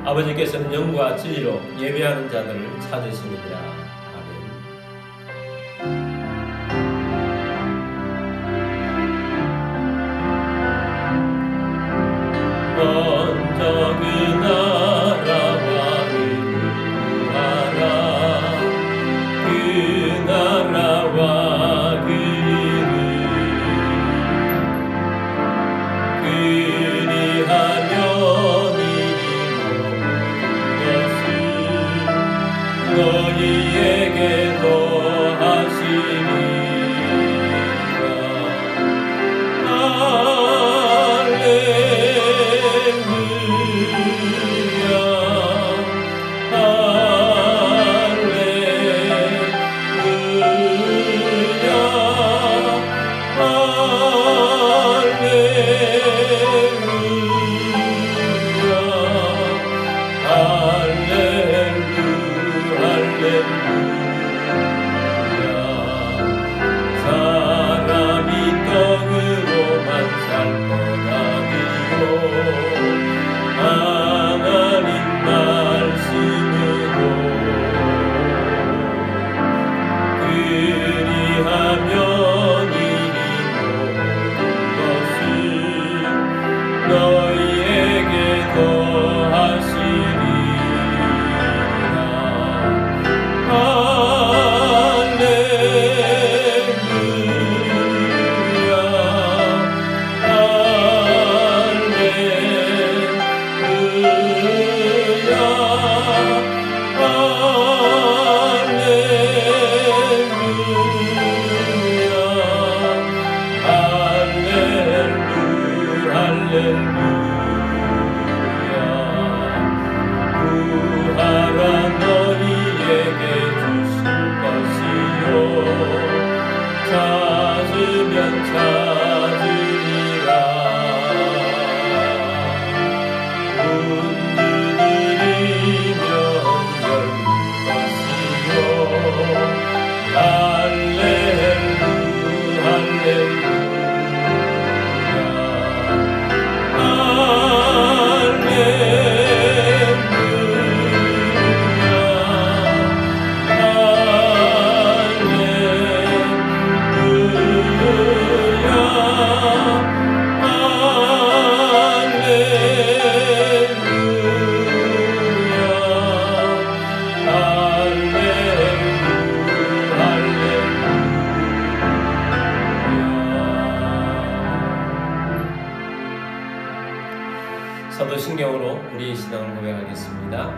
아버지께서는 영과 진리로 예배하는 자들을 찾으시느니라. 아멘. 먼저 그 나라와 의를 구하라. 그 나라와 그 일을 그리하면 너희에게 더하시리라. 할렐루야 사람이 떡으로만 살 것 아니요 하나님 말씀으로 그리하면 이 모든 것을 너희에게 더하시리라. 구하라 너희에게 주실 것이요 찾으면 찾으리라. 문두드리면 열릴 것이요 할렐루야 할렐루야. 사도신경으로 우리의 신앙을 고백하겠습니다.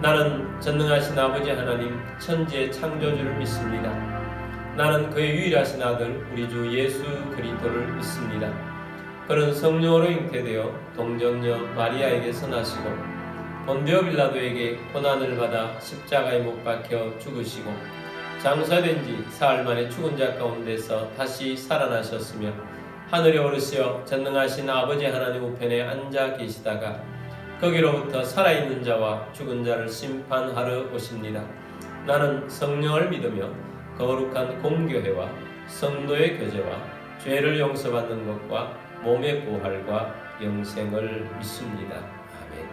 나는 전능하신 아버지 하나님 천지의 창조주를 믿습니다. 나는 그의 유일하신 아들 우리 주 예수 그리스도를 믿습니다. 그는 성령으로 잉태되어 동정녀 마리아에게서 나시고 본디오 빌라도에게 고난을 받아 십자가에 못 박혀 죽으시고 장사된 지 사흘 만에 죽은 자 가운데서 다시 살아나셨으며 하늘에 오르시어 전능하신 아버지 하나님 우편에 앉아 계시다가 거기로부터 살아있는 자와 죽은 자를 심판하러 오십니다. 나는 성령을 믿으며 거룩한 공교회와 성도의 교제와 죄를 용서받는 것과 몸의 부활과 영생을 믿습니다. 아멘.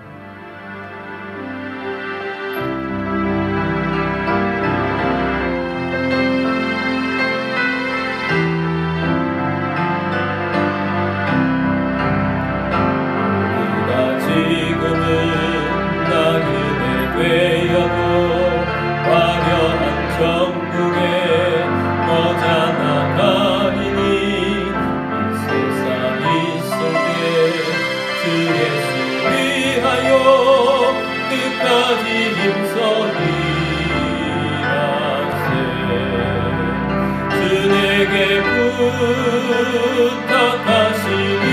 부탁하시니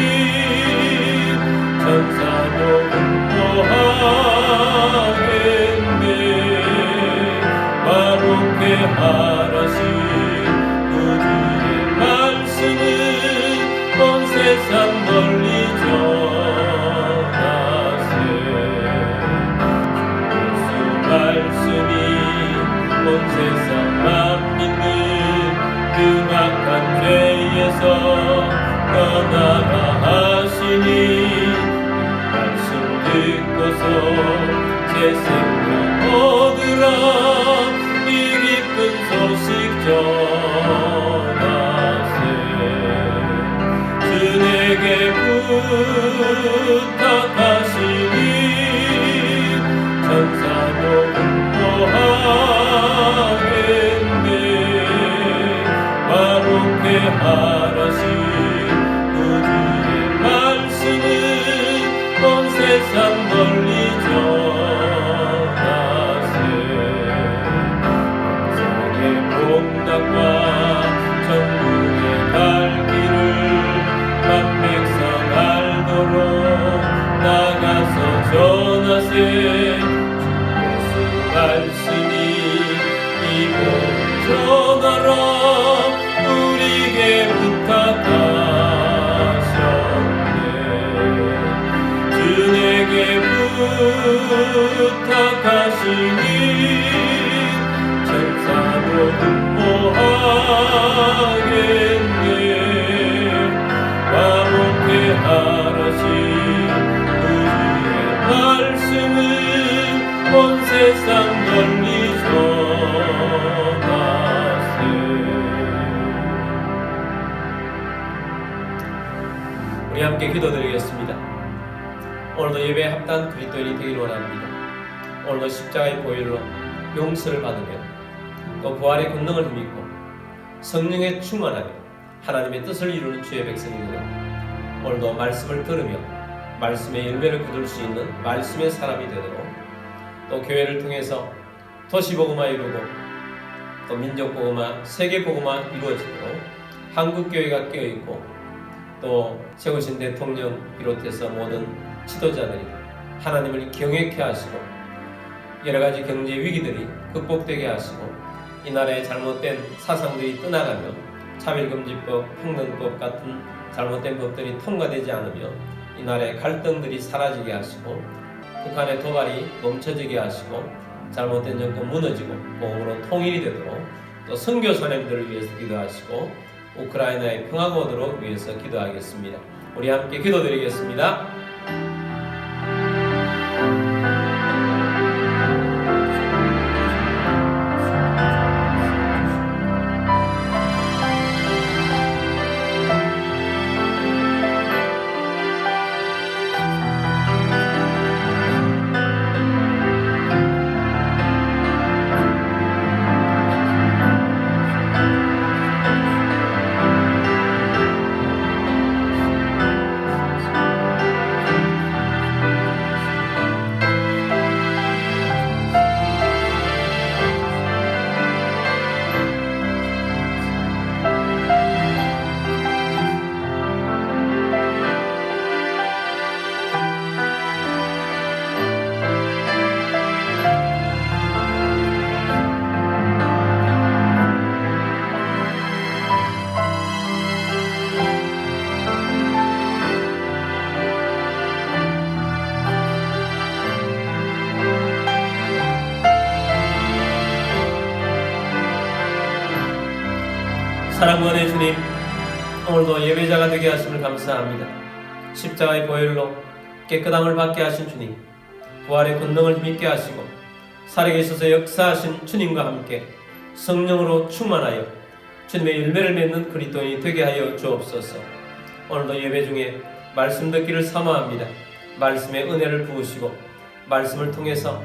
천사도 분노하겠네. 바로게 하라신 구주의 말씀은 온 세상 널리 전하세. 예수 말씀이 온 세상만 믿는 흉악한 죄에서 떠나라 하시니 말씀 듣고서 부탁하시니 천사도 분노하겠네. 바로게 하라신 구주의 말씀은 온 세상 널리 전하세. 세상의 복락과 천국에 갈 길을 만 백성 알도록 나가서 전하세. 주 예수 말씀이 이곳 전하라 우리에게 부탁하셨네. 주 내게 부탁하시니 천사도 분모하겠네. 바로게 하라신 그의 말씀은 온 세상 널리 전하세. 우리 함께 기도드리겠습니다. 오늘도 예배에 합당한 그리스도인이 되기를 원합니다. 오늘도 십자가의 보혈로 용서를 받으며 또 부활의 권능을 힘입고 성령에 충만하며 하나님의 뜻을 이루는 주의 백성이 되어 오늘도 말씀을 들으며 말씀의 열매를 거둘 수 있는 말씀의 사람이 되도록 또 교회를 통해서 도시복음화 이루고 또 민족복음화, 세계복음화 이루어지도록 한국교회가 깨어있고 또 세우신 대통령 비롯해서 모든 지도자들이 하나님을 경외케 하시고 여러가지 경제 위기들이 극복되게 하시고 이 나라의 잘못된 사상들이 떠나가며 차별금지법, 평등법 같은 잘못된 법들이 통과되지 않으며 이 나라의 갈등들이 사라지게 하시고 북한의 도발이 멈춰지게 하시고 잘못된 정권 무너지고 복음으로 통일이 되도록 또 선교사님들을 위해서 기도하시고 우크라이나의 평화가 오도록 위해서 기도하겠습니다. 우리 함께 기도드리겠습니다. 사랑과 은혜 주님, 오늘도 예배자가 되게 하심을 감사합니다. 십자가의 보혈로 깨끗함을 받게 하신 주님, 부활의 권능을 힘있게 하시고 살아계셔서 역사하신 주님과 함께 성령으로 충만하여 주님의 열매를 맺는 그리스도인이 되게 하여 주옵소서. 오늘도 예배 중에 말씀 듣기를 사모합니다. 말씀의 은혜를 부으시고 말씀을 통해서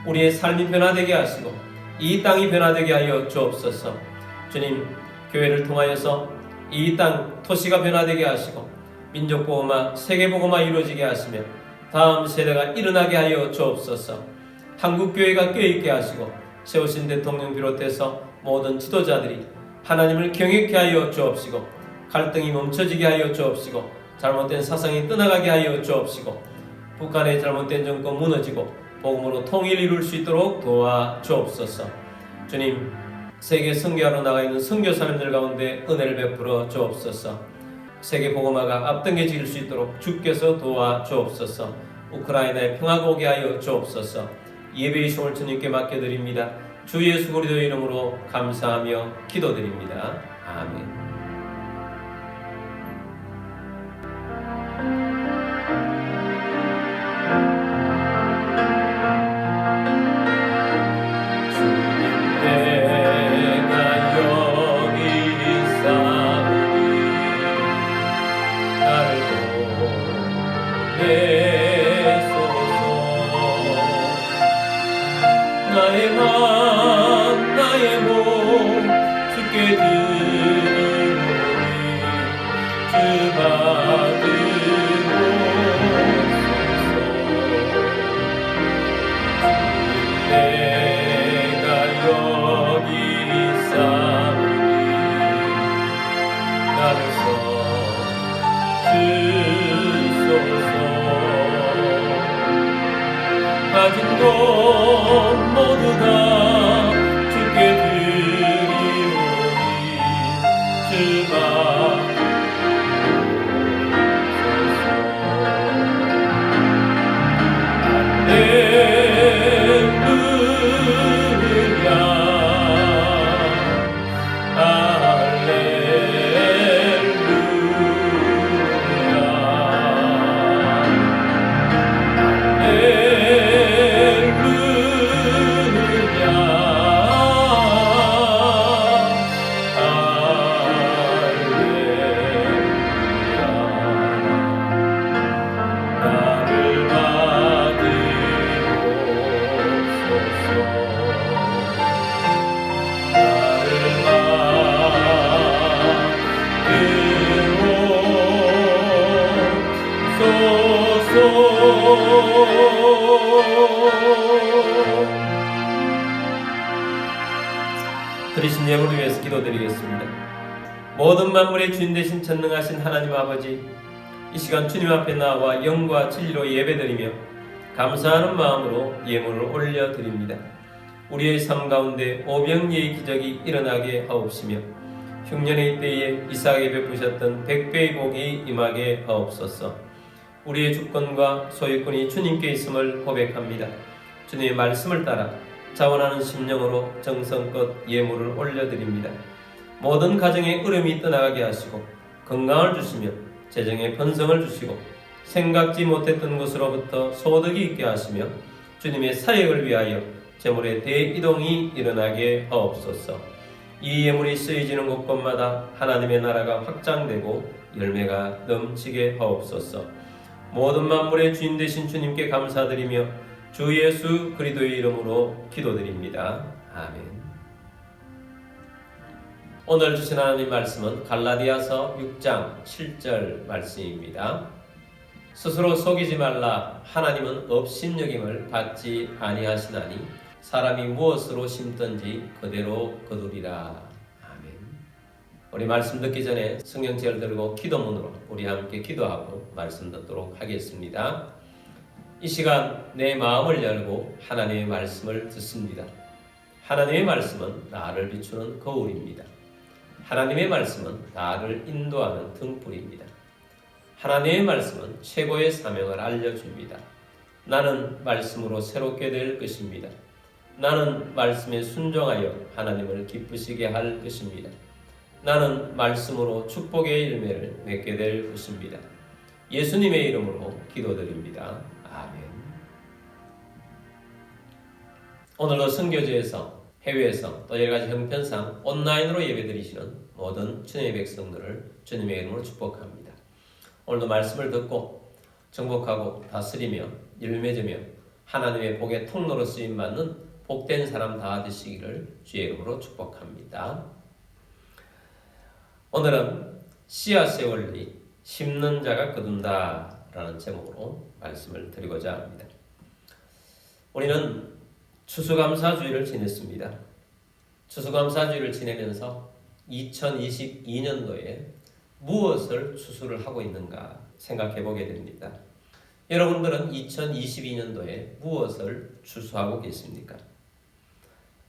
우리의 삶이 변화되게 하시고 이 땅이 변화되게 하여 주옵소서. 주님, 교회를 통하여서 이 땅 토시가 변화되게 하시고 민족복음화, 세계복음화 이루어지게 하시며 다음 세대가 일어나게 하여 주옵소서. 한국교회가 껴있게 하시고 세우신 대통령 비롯해서 모든 지도자들이 하나님을 경외케 하여 주옵시고 갈등이 멈춰지게 하여 주옵시고 잘못된 사상이 떠나가게 하여 주옵시고 북한의 잘못된 정권 무너지고 복음으로 통일 이룰 수 있도록 도와 주옵소서. 주님, 세계 선교하러 나가 있는 선교사님들 가운데 은혜를 베풀어 주옵소서. 세계 복음화가 앞당겨질 수 있도록 주께서 도와 주옵소서. 우크라이나에 평화가 오게 하여 주옵소서. 예배의 손을 주님께 맡겨드립니다. 주 예수 그리스도 이름으로 감사하며 기도드립니다. 아멘. 되소서. 나의 맘 나의 몸 주께 드리오니 주 받으옵소서. 내가 여기 있사오니 나를 써주소서. 가진 것 모두 다 주께 드리오니 주 받으옵소서. 할렐루야 들으신 예물을 위해서 기도드리겠습니다. 모든 만물의 주인 되신 전능하신 하나님 아버지, 이 시간 주님 앞에 나와 영과 진리로 예배드리며 감사하는 마음으로 예물을 올려드립니다. 우리의 삶 가운데 오병이의 기적이 일어나게 하옵시며 흉년의 때에 이삭에게 베푸셨던 백배의 복이 임하게 하옵소서. 우리의 주권과 소유권이 주님께 있음을 고백합니다. 주님의 말씀을 따라 자원하는 심령으로 정성껏 예물을 올려드립니다. 모든 가정에 으름이 떠나가게 하시고 건강을 주시며 재정에 번성을 주시고 생각지 못했던 곳으로부터 소득이 있게 하시며 주님의 사역을 위하여 재물의 대이동이 일어나게 하옵소서. 이 예물이 쓰여지는 곳곳마다 하나님의 나라가 확장되고 열매가 넘치게 하옵소서. 모든 만물의 주인 되신 주님께 감사드리며 주 예수 그리스도의 이름으로 기도드립니다. 아멘. 오늘 주신 하나님 말씀은 갈라디아서 6장 7절 말씀입니다. 스스로 속이지 말라. 하나님은 업신여김을 받지 아니하시나니 사람이 무엇으로 심든지 그대로 거두리라. 아멘. 우리 말씀 듣기 전에 성경책을 들고 기도문으로 우리 함께 기도하고 말씀 듣도록 하겠습니다. 이 시간 내 마음을 열고 하나님의 말씀을 듣습니다. 하나님의 말씀은 나를 비추는 거울입니다. 하나님의 말씀은 나를 인도하는 등불입니다. 하나님의 말씀은 최고의 사명을 알려줍니다. 나는 말씀으로 새롭게 될 것입니다. 나는 말씀에 순종하여 하나님을 기쁘시게 할 것입니다. 나는 말씀으로 축복의 열매를 맺게 될 것입니다. 예수님의 이름으로 기도드립니다. 아멘. 오늘도 선교지에서, 해외에서 또 여러가지 형편상 온라인으로 예배드리시는 모든 주님의 백성들을 주님의 이름으로 축복합니다. 오늘도 말씀을 듣고 정복하고 다스리며 열매맺으며 하나님의 복의 통로로 쓰임받는 복된 사람 다 되시기를 주의 이름으로 축복합니다. 오늘은 씨앗의 원리, 심는 자가 거둔다 라는 제목으로 말씀을 드리고자 합니다. 우리는 추수감사주의를 지냈습니다. 추수감사주의를 지내면서 2022년도에 무엇을 추수를 하고 있는가 생각해 보게 됩니다. 여러분들은 2022년도에 무엇을 추수하고 계십니까?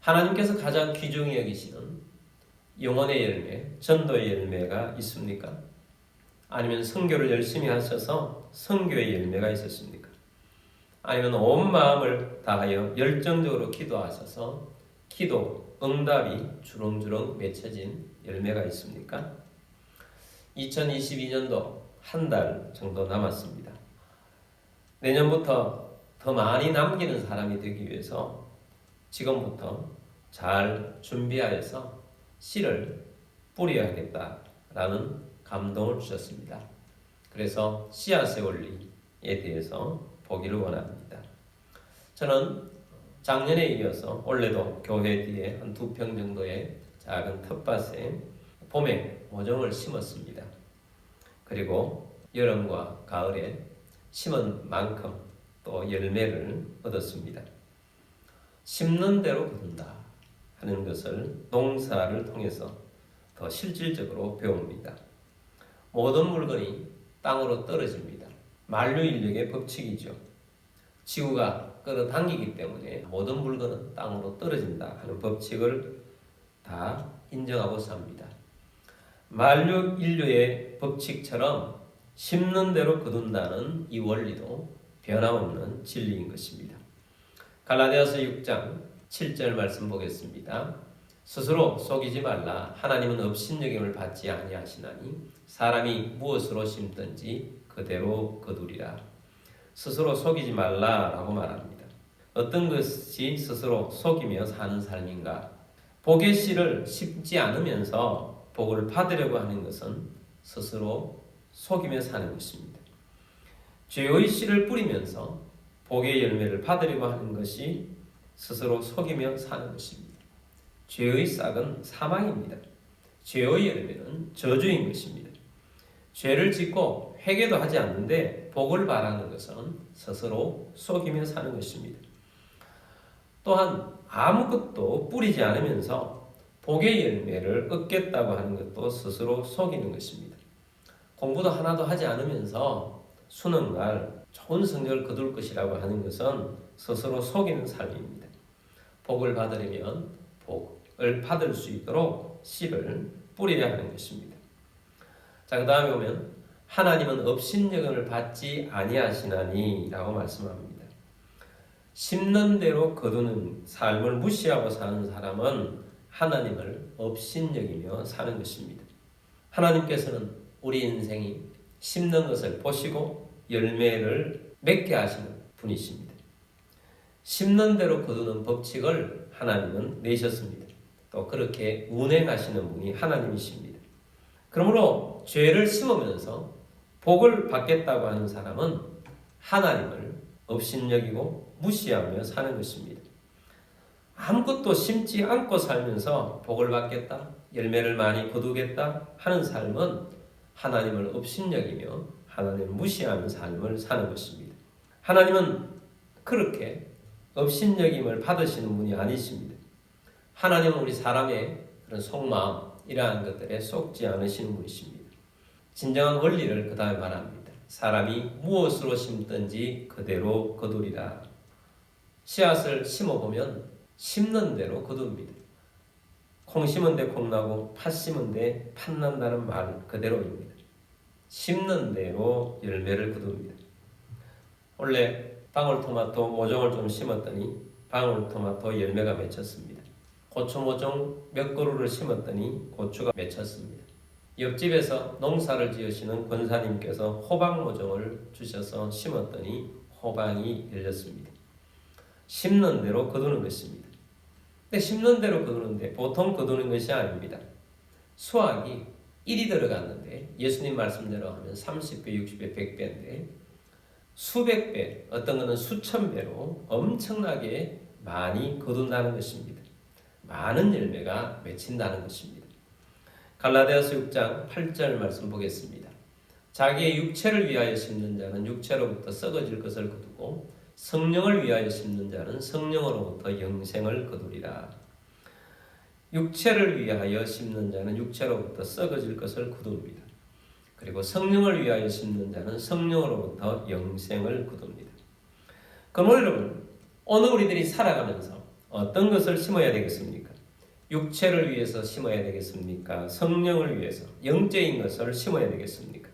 하나님께서 가장 귀중히 여기시는 영혼의 열매, 전도의 열매가 있습니까? 아니면 선교를 열심히 하셔서 선교의 열매가 있었습니까? 아니면 온 마음을 다하여 열정적으로 기도하셔서 기도, 응답이 주렁주렁 맺혀진 열매가 있습니까? 2022년도 한 달 정도 남았습니다. 내년부터 더 많이 남기는 사람이 되기 위해서 지금부터 잘 준비하여서 씨를 뿌려야겠다라는 감동을 주셨습니다. 그래서 씨앗의 원리, 대해서 보기를 원합니다. 저는 작년에 이어서 올해도 교회 뒤에 한 2평 정도의 작은 텃밭에 봄에 모종을 심었습니다. 그리고 여름과 가을에 심은 만큼 또 열매를 얻었습니다. 심는 대로 거둔다 하는 것을 농사를 통해서 더 실질적으로 배웁니다. 모든 물건이 땅으로 떨어집니다. 만류인력의 법칙이죠. 지구가 끌어당기기 때문에 모든 물건은 땅으로 떨어진다 하는 법칙을 다 인정하고 삽니다. 만류인류의 법칙처럼 심는 대로 거둔다는 이 원리도 변함없는 진리인 것입니다. 갈라디아서 6장 7절 말씀 보겠습니다. 스스로 속이지 말라. 하나님은 업신여김을 받지 아니하시나니 사람이 무엇으로 심든지 그대로 거두리라. 스스로 속이지 말라라고 말합니다. 어떤 것이 스스로 속이며 사는 삶인가? 복의 씨를 심지 않으면서 복을 받으려고 하는 것은 스스로 속이며 사는 것입니다. 죄의 씨를 뿌리면서 복의 열매를 받으려고 하는 것이 스스로 속이며 사는 것입니다. 죄의 싹은 사망입니다. 죄의 열매는 저주인 것입니다. 죄를 짓고 회개도 하지 않는데 복을 바라는 것은 스스로 속이며 사는 것입니다. 또한 아무것도 뿌리지 않으면서 복의 열매를 얻겠다고 하는 것도 스스로 속이는 것입니다. 공부도 하나도 하지 않으면서 수능날 좋은 성적을 거둘 것이라고 하는 것은 스스로 속이는 삶입니다. 복을 받으려면 복을 받을 수 있도록 씨를 뿌려야 하는 것입니다. 자, 그 다음에 보면 하나님은 업신여김을 받지 아니하시나니 라고 말씀합니다. 심는 대로 거두는 삶을 무시하고 사는 사람은 하나님을 업신여기며 사는 것입니다. 하나님께서는 우리 인생이 심는 것을 보시고 열매를 맺게 하시는 분이십니다. 심는 대로 거두는 법칙을 하나님은 내셨습니다. 또 그렇게 운행하시는 분이 하나님이십니다. 그러므로 죄를 심으면서 복을 받겠다고 하는 사람은 하나님을 업신여기고 무시하며 사는 것입니다. 아무것도 심지 않고 살면서 복을 받겠다, 열매를 많이 거두겠다 하는 삶은 하나님을 업신여기며 하나님을 무시하는 삶을 사는 것입니다. 하나님은 그렇게 업신여김을 받으시는 분이 아니십니다. 하나님은 우리 사람의 그런 속마음, 이러한 것들에 속지 않으시는 분이십니다. 진정한 원리를 그 다음에 말합니다. 사람이 무엇으로 심든지 그대로 거두리라. 씨앗을 심어보면 심는 대로 거둡니다. 콩 심은 데 콩 나고 팥 심은 데 팥 난다는 말 그대로입니다. 심는 대로 열매를 거둡니다. 원래 방울토마토 모종을 좀 심었더니 방울토마토 열매가 맺혔습니다. 고추 모종 몇 그루를 심었더니 고추가 맺혔습니다. 옆집에서 농사를 지으시는 권사님께서 호박 모종을 주셔서 심었더니 호박이 열렸습니다. 심는 대로 거두는 것입니다. 근데 심는 대로 거두는데 보통 거두는 것이 아닙니다. 수확이 1이 들어갔는데 예수님 말씀대로 하면 30배, 60배, 100배인데 수백 배, 어떤 것은 수천 배로 엄청나게 많이 거둔다는 것입니다. 많은 열매가 맺힌다는 것입니다. 갈라디아서 6장 8절 말씀 보겠습니다. 자기의 육체를 위하여 심는 자는 육체로부터 썩어질 것을 거두고 성령을 위하여 심는 자는 성령으로부터 영생을 거두리라. 육체를 위하여 심는 자는 육체로부터 썩어질 것을 거둡니다. 그리고 성령을 위하여 심는 자는 성령으로부터 영생을 거둡니다. 그럼 여러분, 오늘 우리들이 살아가면서 어떤 것을 심어야 되겠습니까? 육체를 위해서 심어야 되겠습니까? 성령을 위해서, 영적인 것을 심어야 되겠습니까?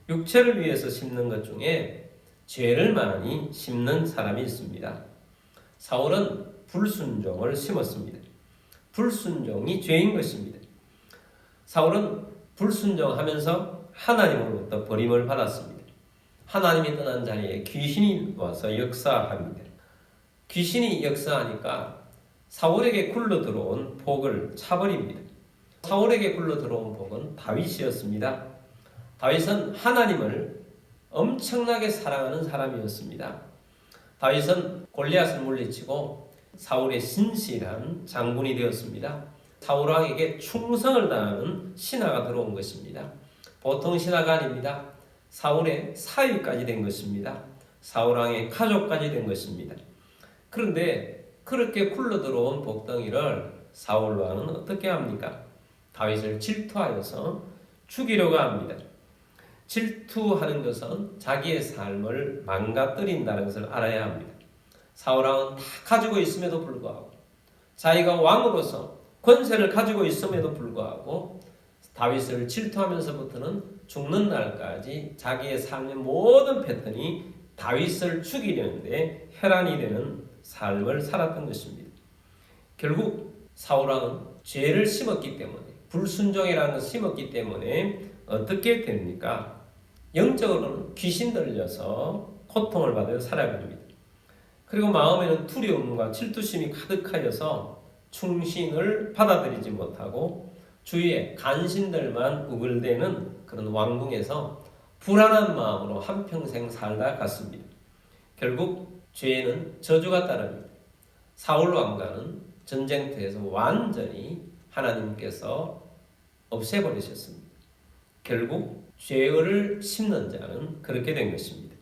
육체를 위해서 심는 것 중에 죄를 많이 심는 사람이 있습니다. 사울은 불순종을 심었습니다. 불순종이 죄인 것입니다. 사울은 불순종하면서 하나님으로부터 버림을 받았습니다. 하나님이 떠난 자리에 귀신이 와서 역사합니다. 귀신이 역사하니까 사울에게 굴러 들어온 복을 차버립니다. 사울에게 굴러 들어온 복은 다윗이었습니다. 다윗은 하나님을 엄청나게 사랑하는 사람이었습니다. 다윗은 골리앗을 물리치고 사울의 신실한 장군이 되었습니다. 사울 왕에게 충성을 다하는 신하가 들어온 것입니다. 보통 신하가 아닙니다. 사울의 사위까지 된 것입니다. 사울 왕의 가족까지 된 것입니다. 그런데 그렇게 굴러들어온 복덩이를 사울 왕은 어떻게 합니까? 다윗을 질투하여서 죽이려고 합니다. 질투하는 것은 자기의 삶을 망가뜨린다는 것을 알아야 합니다. 사울 왕은 다 가지고 있음에도 불구하고, 자기가 왕으로서 권세를 가지고 있음에도 불구하고 다윗을 질투하면서부터는 죽는 날까지 자기의 삶의 모든 패턴이 다윗을 죽이려는데 혈안이 되는 삶을 살았던 것입니다. 결국 사울 왕은 죄를 심었기 때문에, 불순종이라는 것을 심었기 때문에 어떻게 됩니까? 영적으로는 귀신 들려서 고통을 받아 살아갑니다. 그리고 마음에는 두려움과 질투심이 가득하여서 충신을 받아들이지 못하고 주위에 간신들만 우글대는 그런 왕궁에서 불안한 마음으로 한평생 살다 갔습니다. 결국 죄에는 저주가 따릅니다. 사울 왕과는 전쟁터에서 완전히 하나님께서 없애버리셨습니다. 결국 죄를 심는 자는 그렇게 된 것입니다.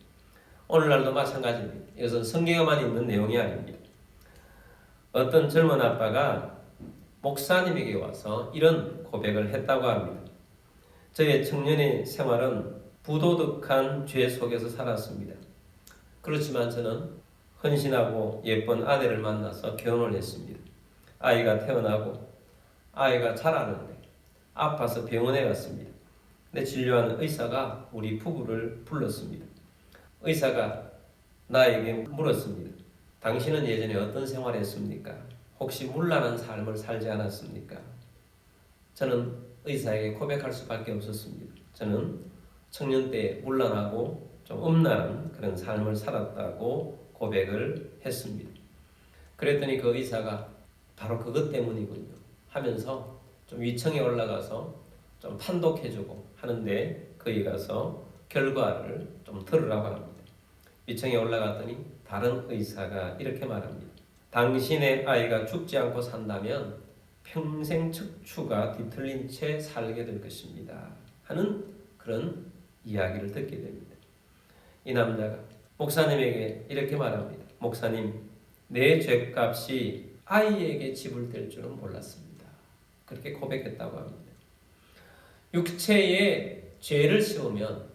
오늘날도 마찬가지입니다. 이것은 성경에만 있는 내용이 아닙니다. 어떤 젊은 아빠가 목사님에게 와서 이런 고백을 했다고 합니다. 저의 청년의 생활은 부도덕한 죄 속에서 살았습니다. 그렇지만 저는 헌신하고 예쁜 아내를 만나서 결혼을 했습니다. 아이가 태어나고 아이가 자라는데 아파서 병원에 갔습니다. 근데 진료하는 의사가 우리 부부를 불렀습니다. 의사가 나에게 물었습니다. 당신은 예전에 어떤 생활을 했습니까? 혹시 문란한 삶을 살지 않았습니까? 저는 의사에게 고백할 수밖에 없었습니다. 저는 청년 때 문란하고 좀 음란한 그런 삶을 살았다고 고백을 했습니다. 그랬더니 그 의사가 바로 그것 때문이군요 하면서 좀 위층에 올라가서 좀 판독해주고 하는데 거기 가서 결과를 좀 들으라고 합니다. 위층에 올라갔더니 다른 의사가 이렇게 말합니다. 당신의 아이가 죽지 않고 산다면 평생 척추가 뒤틀린 채 살게 될 것입니다 하는 그런 이야기를 듣게 됩니다. 이 남자가 목사님에게 이렇게 말합니다. 목사님, 내 죄값이 아이에게 지불될 줄은 몰랐습니다. 그렇게 고백했다고 합니다. 육체에 죄를 씌우면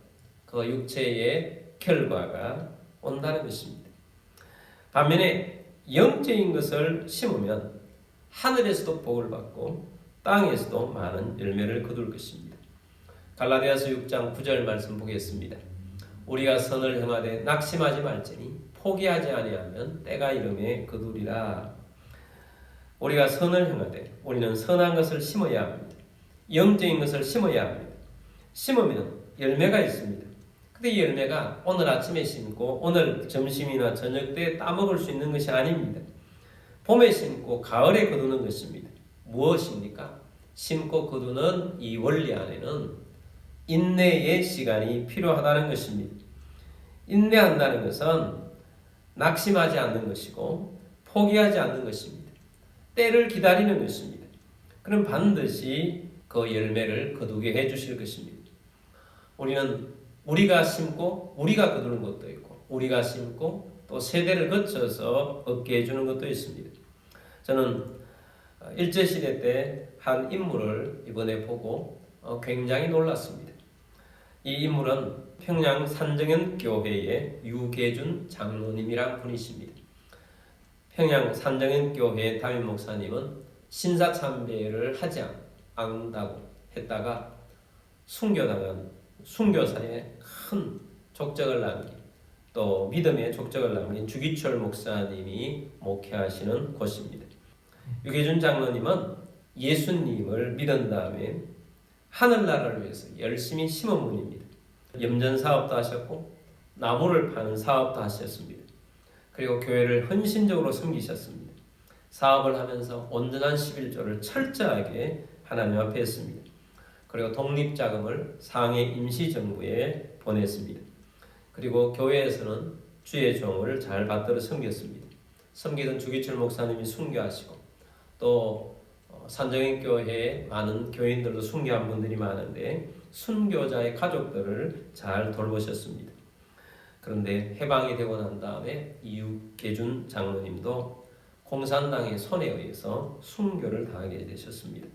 그 육체의 결과가 온다는 것입니다. 반면에 영적인 것을 심으면 하늘에서도 복을 받고 땅에서도 많은 열매를 거둘 것입니다. 갈라디아서 6장 9절 말씀 보겠습니다. 우리가 선을 행하되 낙심하지 말지니 포기하지 아니하면 때가 이름에 거두리라. 우리가 선을 행하되 우리는 선한 것을 심어야 합니다. 영적인 것을 심어야 합니다. 심으면 열매가 있습니다. 근데 이 열매가 오늘 아침에 심고 오늘 점심이나 저녁 때 따먹을 수 있는 것이 아닙니다. 봄에 심고 가을에 거두는 것입니다. 무엇입니까? 심고 거두는 이 원리 안에는 인내의 시간이 필요하다는 것입니다. 인내한다는 것은 낙심하지 않는 것이고 포기하지 않는 것입니다. 때를 기다리는 것입니다. 그럼 반드시 그 열매를 거두게 해주실 것입니다. 우리는 우리가 심고 우리가 거두는 것도 있고 우리가 심고 또 세대를 거쳐서 얻게 해주는 것도 있습니다. 저는 일제시대 때 한 인물을 이번에 보고 굉장히 놀랐습니다. 이 인물은 평양 산정현 교회의 유계준 장로님이란 분이십니다. 평양 산정현 교회 담임 목사님은 신사참배를 하지 않는다고 했다가 순교당한 순교사에 큰 족적을 남긴 또 믿음의 족적을 남긴 주기철 목사님이 목회하시는 곳입니다. 유계준 장로님은 예수님을 믿은 다음에 하늘나라를 위해서 열심히 심은 분입니다. 염전 사업도 하셨고 나무를 파는 사업도 하셨습니다. 그리고 교회를 헌신적으로 섬기셨습니다. 사업을 하면서 온전한 11조를 철저하게 하나님 앞에 했습니다. 그리고 독립자금을 상해 임시정부에 보냈습니다. 그리고 교회에서는 주의 종을 잘 받들어 섬겼습니다. 섬기던 주기철 목사님이 순교하시고 또 산정인교회에 많은 교인들도 순교한 분들이 많은데 순교자의 가족들을 잘 돌보셨습니다. 그런데 해방이 되고 난 다음에 이육계준 장로님도 공산당의 손에 의해서 순교를 당하게 되셨습니다.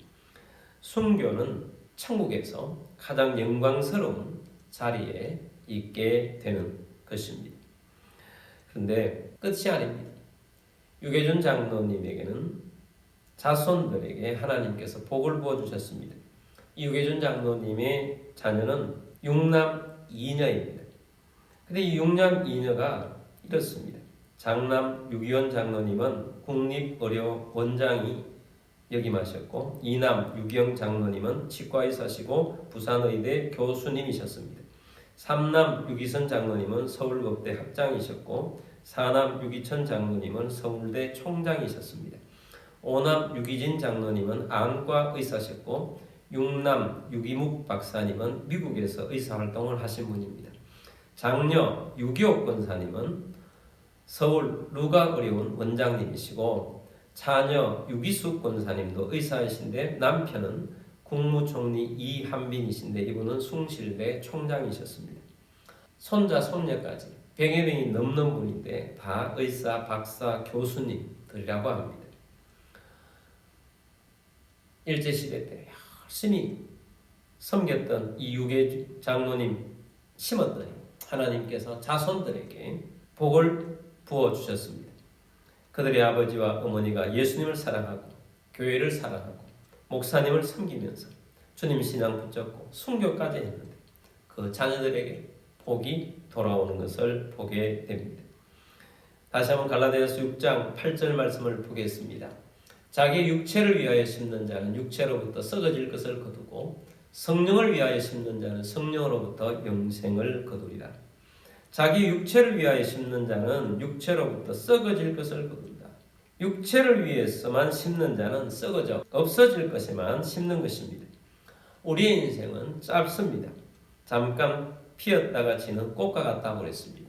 순교는 천국에서 가장 영광스러운 자리에 있게 되는 것입니다. 그런데 끝이 아닙니다. 유계준 장로님에게는 자손들에게 하나님께서 복을 부어주셨습니다. 이 유계준 장로님의 자녀는 6남 2녀입니다. 근데 이 6남 2녀가 이렇습니다. 장남 유기원 장로님은 국립의료 원장이 역임하셨고, 2남 유기영 장로님은 치과의사시고 부산의대 교수님이셨습니다. 3남 유기선 장로님은 서울법대 학장이셨고, 4남 유기천 장로님은 서울대 총장이셨습니다. 5남 유기진 장로님은 안과 의사셨고, 6남 유기묵 박사님은 미국에서 의사활동을 하신 분입니다. 장녀 유기옥 권사님은 서울 루가의료원 원장님이시고, 자녀 유기숙 권사님도 의사이신데 남편은 국무총리 이한빈이신데 이분은 숭실대 총장이셨습니다. 손자 손녀까지 100여 명이 넘는 분인데 다 의사, 박사, 교수님들이라고 합니다. 일제시대 때 열심히 섬겼던 이 유계 장로님 심었더니 하나님께서 자손들에게 복을 부어주셨습니다. 그들의 아버지와 어머니가 예수님을 사랑하고 교회를 사랑하고 목사님을 섬기면서 주님 신앙 붙잡고 순교까지 했는데 그 자녀들에게 복이 돌아오는 것을 보게 됩니다. 다시 한번 갈라디아서 6장 8절 말씀을 보겠습니다. 자기 육체를 위하여 심는 자는 육체로부터 썩어질 것을 거두고 성령을 위하여 심는 자는 성령으로부터 영생을 거두리라. 자기 육체를 위하여 심는 자는 육체로부터 썩어질 것을 거둔다. 육체를 위해서만 심는 자는 썩어져 없어질 것에만 심는 것입니다. 우리의 인생은 짧습니다. 잠깐 피었다가 지는 꽃과 같다고 그랬습니다.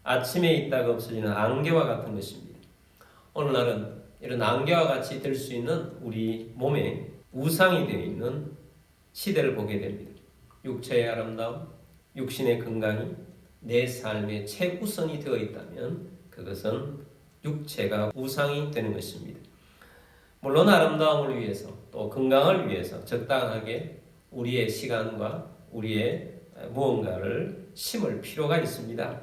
아침에 있다가 없어지는 안개와 같은 것입니다. 오늘날은 이런 안개와 같이 될 수 있는 우리 몸에 우상이 되어 있는 시대를 보게 됩니다. 육체의 아름다움, 육신의 건강이 내 삶의 최우선이 되어 있다면 그것은 육체가 우상이 되는 것입니다. 물론 아름다움을 위해서 또 건강을 위해서 적당하게 우리의 시간과 우리의 무언가를 심을 필요가 있습니다.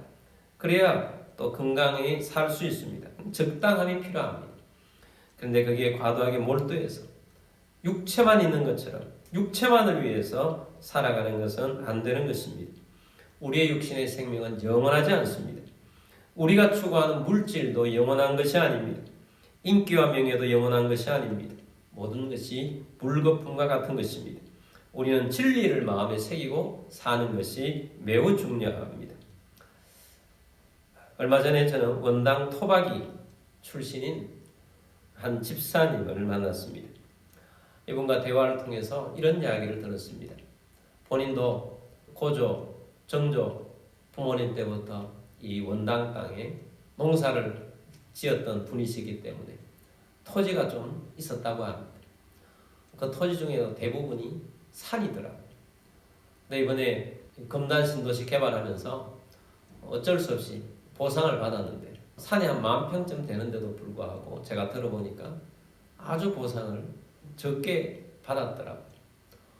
그래야 또 건강히 살 수 있습니다. 적당함이 필요합니다. 그런데 거기에 과도하게 몰두해서 육체만 있는 것처럼 육체만을 위해서 살아가는 것은 안 되는 것입니다. 우리의 육신의 생명은 영원하지 않습니다. 우리가 추구하는 물질도 영원한 것이 아닙니다. 인기와 명예도 영원한 것이 아닙니다. 모든 것이 물거품과 같은 것입니다. 우리는 진리를 마음에 새기고 사는 것이 매우 중요합니다. 얼마 전에 저는 원당 토박이 출신인 한 집사님을 만났습니다. 이분과 대화를 통해서 이런 이야기를 들었습니다. 본인도 고조, 정조 부모님 때부터 이 원당 땅에 농사를 지었던 분이시기 때문에 토지가 좀 있었다고 합니다. 그 토지 중에 대부분이 산이더라고요. 근데 이번에 금단 신도시 개발하면서 어쩔 수 없이 보상을 받았는데 산이 한 10,000평쯤 되는데도 불구하고 제가 들어보니까 아주 보상을 적게 받았더라고요.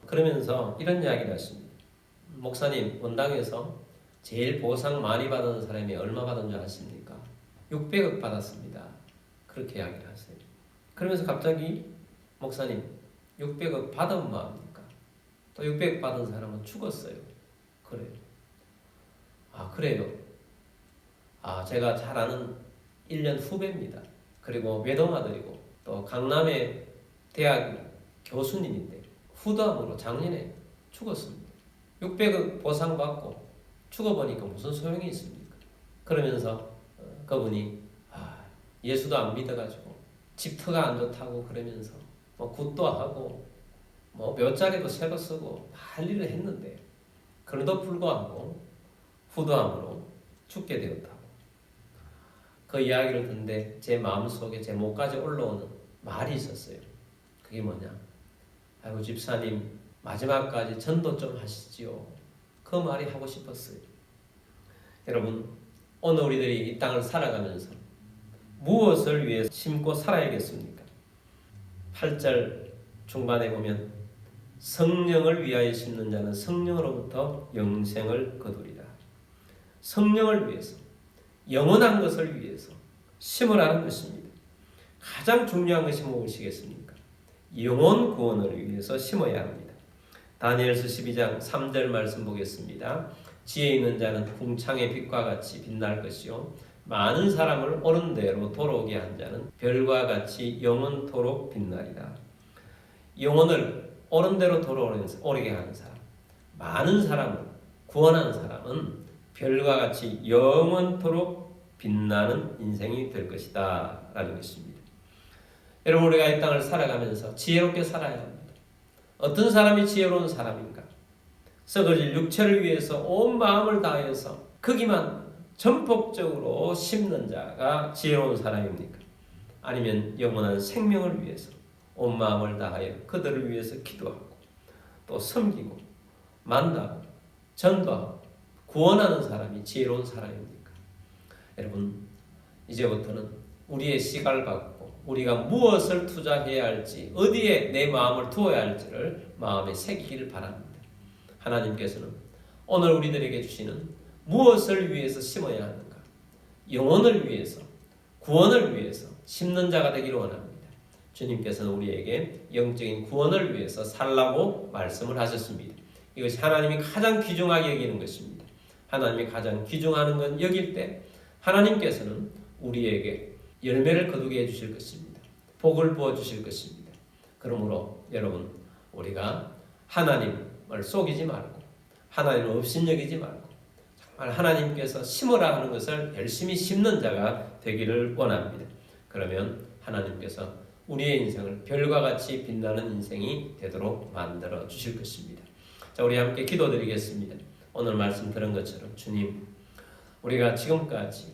그러면서 이런 이야기를 하십니다. 목사님, 원당에서 제일 보상 많이 받은 사람이 얼마 받은 줄 아십니까? 600억 받았습니다. 그렇게 이야기를 하세요. 그러면서 갑자기 목사님, 600억 받은 뭐합니까? 또 600억 받은 사람은 죽었어요. 그래요. 아, 그래요. 아, 제가 잘 아는 1년 후배입니다. 그리고 외동아들이고 또 강남의 대학 교수님인데 후담으로 작년에 죽었습니다. 600억 보상받고 죽어보니까 무슨 소용이 있습니까? 그러면서 그분이 예수도 안 믿어가지고 집터가 안 좋다고 그러면서 뭐 굿도 하고 뭐 몇 자리도 새로 쓰고 할 일을 했는데 그럼에도 불구하고 후두함으로 죽게 되었다고. 그 이야기를 듣는데 제 마음속에 제 목까지 올라오는 말이 있었어요. 그게 뭐냐? 아이고 집사님 마지막까지 전도 좀 하시지요. 그 말이 하고 싶었어요. 여러분, 오늘 우리들이 이 땅을 살아가면서 무엇을 위해 심고 살아야겠습니까? 8절 중반에 보면 성령을 위하여 심는 자는 성령으로부터 영생을 거두리라. 성령을 위해서, 영원한 것을 위해서 심으라는 것입니다. 가장 중요한 것이 무엇이겠습니까? 영혼 구원을 위해서 심어야 합니다. 다니엘서 12장 3절 말씀 보겠습니다. 지혜 있는 자는 궁창의 빛과 같이 빛날 것이요 많은 사람을 옳은 대로 돌아오게 한 자는 별과 같이 영원토록 빛나리라. 영혼을 옳은 대로 돌아오게 하는 사람, 많은 사람을 구원하는 사람은 별과 같이 영원토록 빛나는 인생이 될 것이다 라는 것입니다. 여러분, 우리가 이 땅을 살아가면서 지혜롭게 살아야 합니다. 어떤 사람이 지혜로운 사람인가? 썩어질 육체를 위해서 온 마음을 다해서 거기만 전폭적으로 심는 자가 지혜로운 사람입니까? 아니면 영원한 생명을 위해서 온 마음을 다하여 그들을 위해서 기도하고 또 섬기고 만나고 전도하고 구원하는 사람이 지혜로운 사람입니까? 여러분, 이제부터는 우리의 시각을 갖고 우리가 무엇을 투자해야 할지, 어디에 내 마음을 두어야 할지를 마음에 새기기를 바랍니다. 하나님께서는 오늘 우리들에게 주시는 무엇을 위해서 심어야 하는가? 영혼을 위해서, 구원을 위해서 심는 자가 되기를 원합니다. 주님께서는 우리에게 영적인 구원을 위해서 살라고 말씀을 하셨습니다. 이것이 하나님이 가장 귀중하게 여기는 것입니다. 하나님이 가장 귀중하는 건 여길 때 하나님께서는 우리에게 열매를 거두게 해주실 것입니다. 복을 부어주실 것입니다. 그러므로 여러분, 우리가 하나님을 속이지 말고 하나님을 업신여기지 말고 정말 하나님께서 심으라 하는 것을 열심히 심는 자가 되기를 원합니다. 그러면 하나님께서 우리의 인생을 별과 같이 빛나는 인생이 되도록 만들어 주실 것입니다. 자, 우리 함께 기도드리겠습니다. 오늘 말씀 들은 것처럼 주님, 우리가 지금까지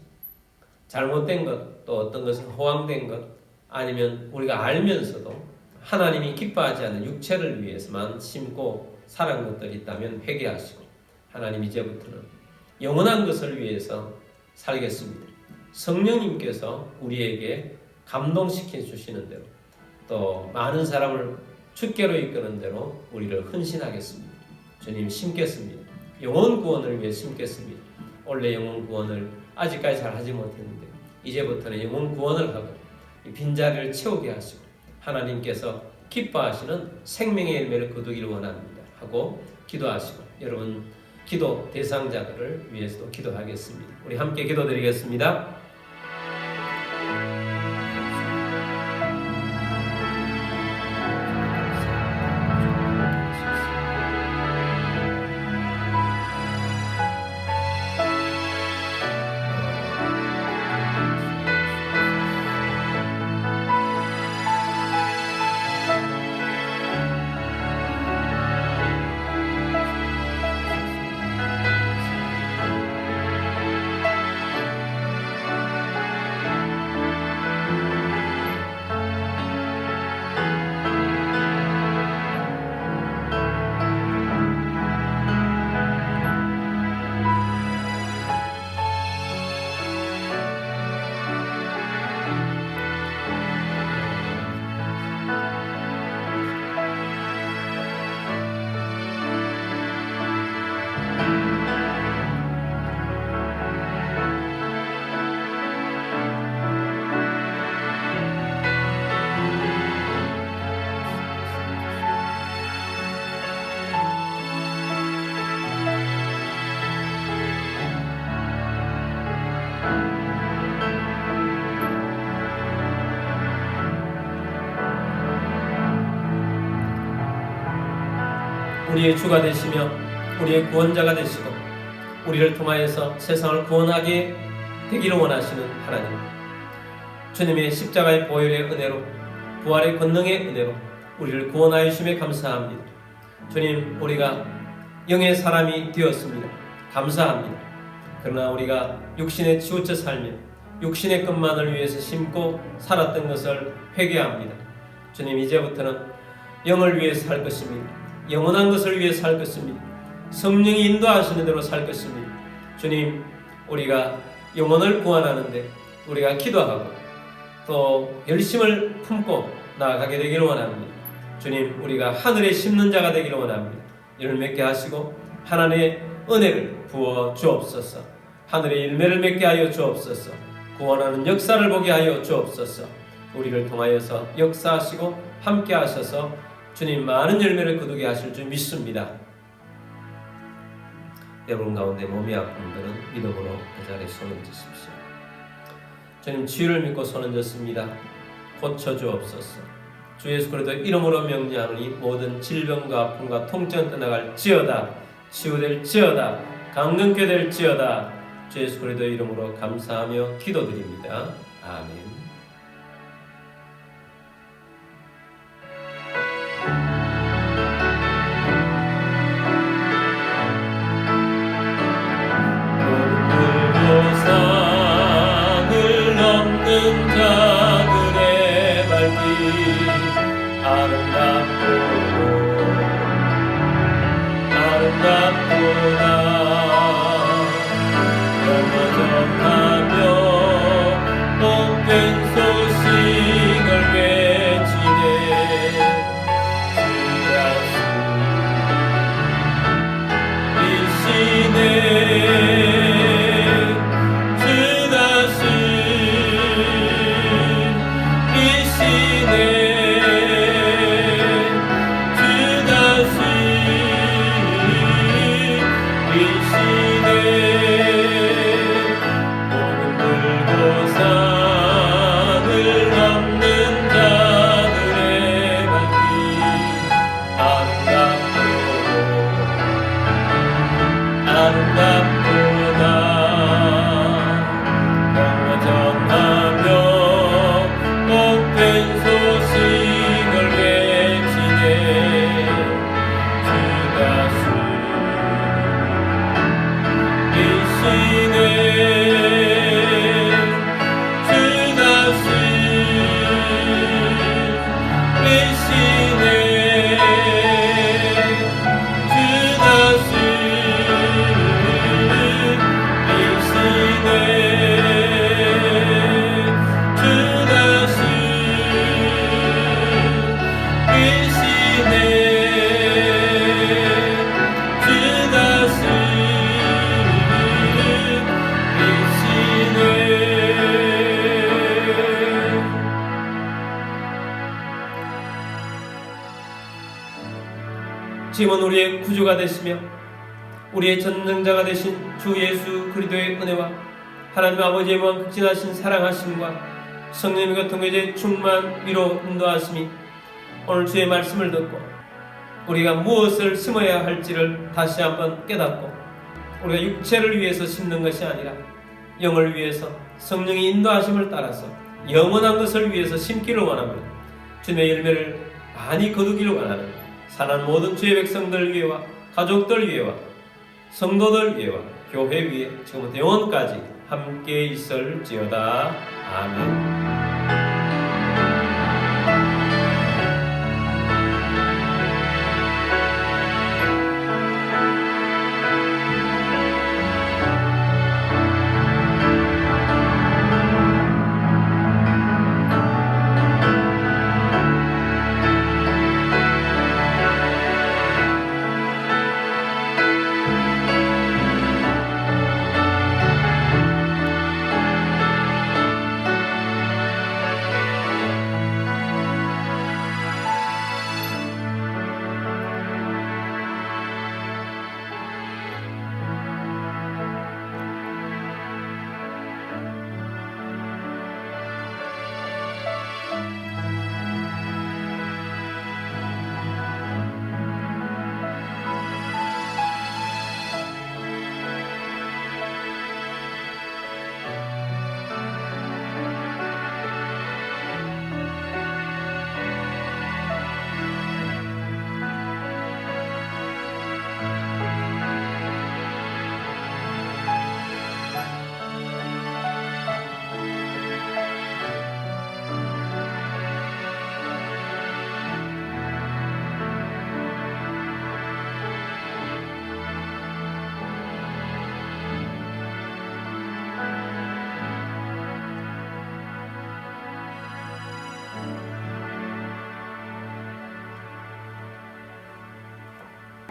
잘못된 것, 또 어떤 것은 허황된 것, 아니면 우리가 알면서도 하나님이 기뻐하지 않는 육체를 위해서만 심고 살아간 것들이 있다면 회개하시고, 하나님 이제부터는 영원한 것을 위해서 살겠습니다. 성령님께서 우리에게 감동시켜 주시는 대로, 또 많은 사람을 주께로 이끄는 대로 우리를 헌신하겠습니다. 주님, 심겠습니다. 영혼 구원을 위해 심겠습니다. 원래 영혼 구원을 아직까지 잘 하지 못했는데 이제부터는 영혼 구원을 하고 이 빈자리를 채우게 하시고 하나님께서 기뻐하시는 생명의 열매를 거두기를 원합니다 하고 기도하시고, 여러분 기도 대상자들을 위해서도 기도하겠습니다. 우리 함께 기도드리겠습니다. 우리의 주가 되시며 우리의 구원자가 되시고 우리를 통하여서 세상을 구원하게 되기를 원하시는 하나님, 주님의 십자가의 보혈의 은혜로, 부활의 권능의 은혜로 우리를 구원하여 주심에 감사합니다. 주님, 우리가 영의 사람이 되었습니다. 감사합니다. 그러나 우리가 육신에 치우쳐 살며 육신의 것만을 위해서 심고 살았던 것을 회개합니다. 주님, 이제부터는 영을 위해서 살 것입니다. 영원한 것을 위해서 살 것입니다. 성령이 인도하시는 대로 살 것입니다. 주님, 우리가 영혼을 구원하는데 우리가 기도하고 또 열심을 품고 나아가게 되기를 원합니다. 주님, 우리가 하늘에 심는 자가 되기를 원합니다. 열을 맺게 하시고 하나님의 은혜를 부어 주옵소서. 하늘의 열매를 맺게 하여 주옵소서. 구원하는 역사를 보게 하여 주옵소서. 우리를 통하여서 역사하시고 함께 하셔서 주님 많은 열매를 거두게 하실 줄 믿습니다. 여러분 가운데 몸이 아픈 분들은 믿음으로 그 자리에 손을 드십시오. 주님, 치유를 믿고 손을 졌습니다. 고쳐 주옵소서. 주 예수 그리스도 이름으로 명령하노니 모든 질병과 아픔과 통증 떠나갈지어다. 치유될지어다. 강건케 될지어다. 주 예수 그리스도 이름으로 감사하며 기도드립니다. 아멘. 지금은 우리의 구주가 되시며 우리의 전능자가 되신 주 예수 그리스도의 은혜와 하나님 아버지의 무한 극진하신 사랑하심과 성령님과 통해제 충만 위로 인도하심이 오늘 주의 말씀을 듣고 우리가 무엇을 심어야 할지를 다시 한번 깨닫고 우리가 육체를 위해서 심는 것이 아니라 영을 위해서 성령의 인도하심을 따라서 영원한 것을 위해서 심기를 원합니다. 주님의 열매를 많이 거두기를 원하는 사는 모든 주의 백성들 위해와 가족들 위해와 성도들 위해와 교회 위에 지금부터 영원까지 함께 있을지어다. 아멘.